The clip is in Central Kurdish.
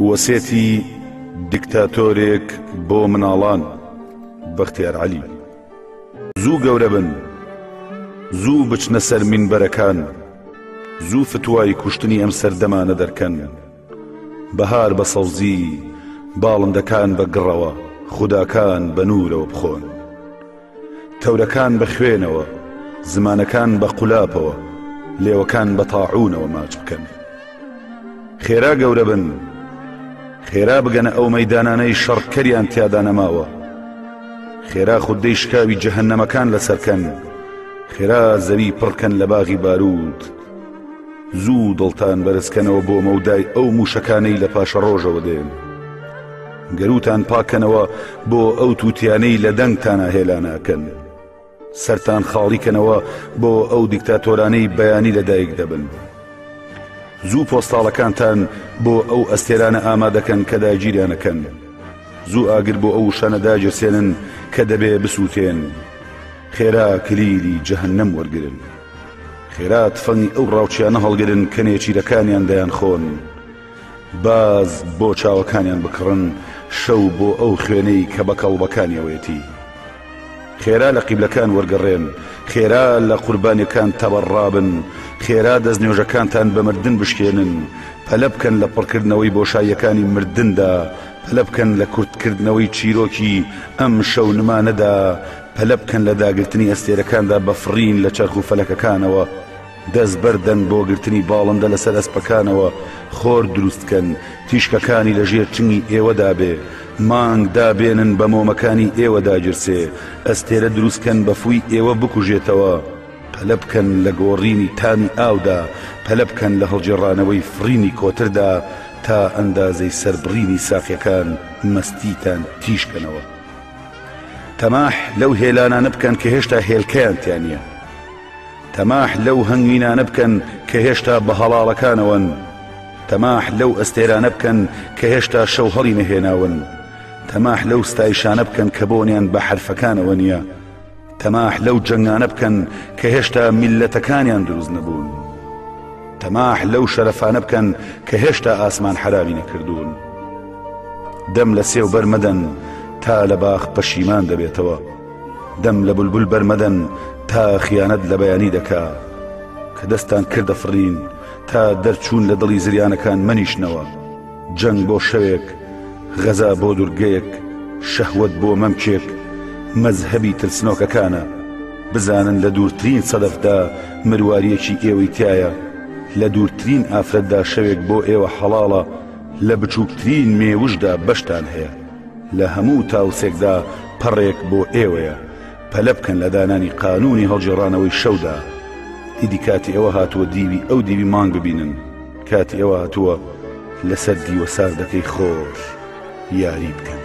وەسێتی دیکتاتۆرێک بۆ مناڵان بەختیار عەلی. زوو گەورە بن، زوو بچنە سەر مینبەرەکان، زوو فتوای کوشتنی ئەم سەردەمانە دەرکەن. بەهار بە سەوزی، باڵندەکان بە گڕەوە، خوداکان بە نورەوە بخۆن. تەورەکان بە خوێنەوە، زمانەکان بە قولاپەوە، لێوەکان بە تاعونەوە ماچ بکەن. خێرا گەورە بن، خێرا بگەنە ئەو مەیدانانەی شەڕکەریان تیادا نەماوە. خێرا خوددەی شکاوی جەهەنەمەکان لەسەرکەن، خێرا زەوی پڕکەن لە باغی بارود. زوو دڵتان بەرزکەنەوە بۆ مەودای ئەو موشەکانەی لە پاشە ڕۆژەوە دێن. گەروتان پاکەنەوە بۆ ئەو تووتیانەی لە دەنگتانە هێلا ناکەن. سەرتان خاڵیکەنەوە بۆ ئەو دیکتاتۆرانەی بەیانی لەدایک دەبن. زوو پۆستاڵەکانتان بۆ ئەو ئەستێرانە ئامادەکەن کە داگیریانەکەن. زوو ئاگر بۆ ئەو شانە داگیرسێنن کە دەبێ بسووتێن. خێرا کلیلی جەهەنەم وەرگرن. خێرا تفەنگی ئەو ڕاوچیانە هەڵگرن کە نێچیرەکانیان دەیان خۆن. باز بۆ چاوەکانیان بکڕن، شەو بۆ ئەو خوێنەی کە بە کەڵبەکانیەوەیەتی. خێرا لە قیبلەکان وەرگەڕێن، خێرا لە قوربانیەکان تەبەڕابن، خێرا دەستنوێژەکانتان بە مردن بشکێنن. پەلە بکەن لە پڕکردنەوەی بۆشاییەکانی مردندا، پەلە بکەن لە کورتکردنەوەی چیرۆکی ئەم شەو نمانەدا، پەلە بکەن لە داگرتنی ئەستێرەکاندا بەفڕین لە چەرخ و فەلەکەکانەوە. دەست بەردەن بۆ گرتنی باڵندە لەسەر ئەسپەکانەوە. خۆر دروستکەن، تیشکەکانی لە ژێر چنگی ئێوەدا بێ. مانگ دابێنن بە مۆمەکانی ئێوە داگیرسێ. ئەستێرە دروستکەن بە فووی ئێوە بکوژێتەوە. پەلە بکەن لە گۆڕینی تامی ئاودا، پەلە بکەن لە هەڵگێڕانەوەی فڕینی کۆتردا، تا ئەندازەی سەربڕینی ساقیەکان مەستیتان تیشکەنەوە. تەماح لەو هێلانانە بکەن کە هێشتا هێلکەیان تیانە. تەماح لەو هەنگوینانە بکەن کە هێشتا بە هەڵاڵەکانەوەن. تەماح لەو ئەستێرانە بکەن کە هێشتا شەو هەڵی نەهێناون. تەماح لەو ستایشانە بکەن کە بۆنیان بە حرفەکانەوە نییە. تەماح لەو جەنگانە بکەن کە هێشتا میلەتەکانیان دروست نەبوون. تەماح لەو شەرەفانە بکەن کە هێشتا ئاسمان حرامی نەکردوون. دەم لە سێو بەرمەدەن تا لە باخ پەشیمان دەبێتەوە. دەم لە بولبول بەرمەدەن تا خیانەت لە بەیانی دەکا. کە دەستان کردە فڕین تا دەرچوون لە دڵی زریانەکان مەنیشنەوە. جەنگ بۆ شەوێک، غەزا بۆ دورگەیەک، شەهوەت بۆ مەمکێک، مەزهەبی ترسنۆکەکانە. بزانن لە دوورترین سەدەفدا مرواریەکی ئێوەی تایە. لە دوورترین ئافرەتدا شەوێک بۆ ئێوە حەڵاڵە. لە بچووکترین مێوشدا بەشتان هەیە. لە هەموو تاوسێکدا پەڕێک بۆ ئێوەیە. پەلە بکەن لە دانانی قانونی هەڵگێڕانەوەی شەودا. ئیدی کاتی ئەوە هاتووە دیوی ئەو دیوی مانگ ببینن. کاتی ئەوە هاتووە لەسەر دیوە ساردەکەی خۆش یاری بکەن.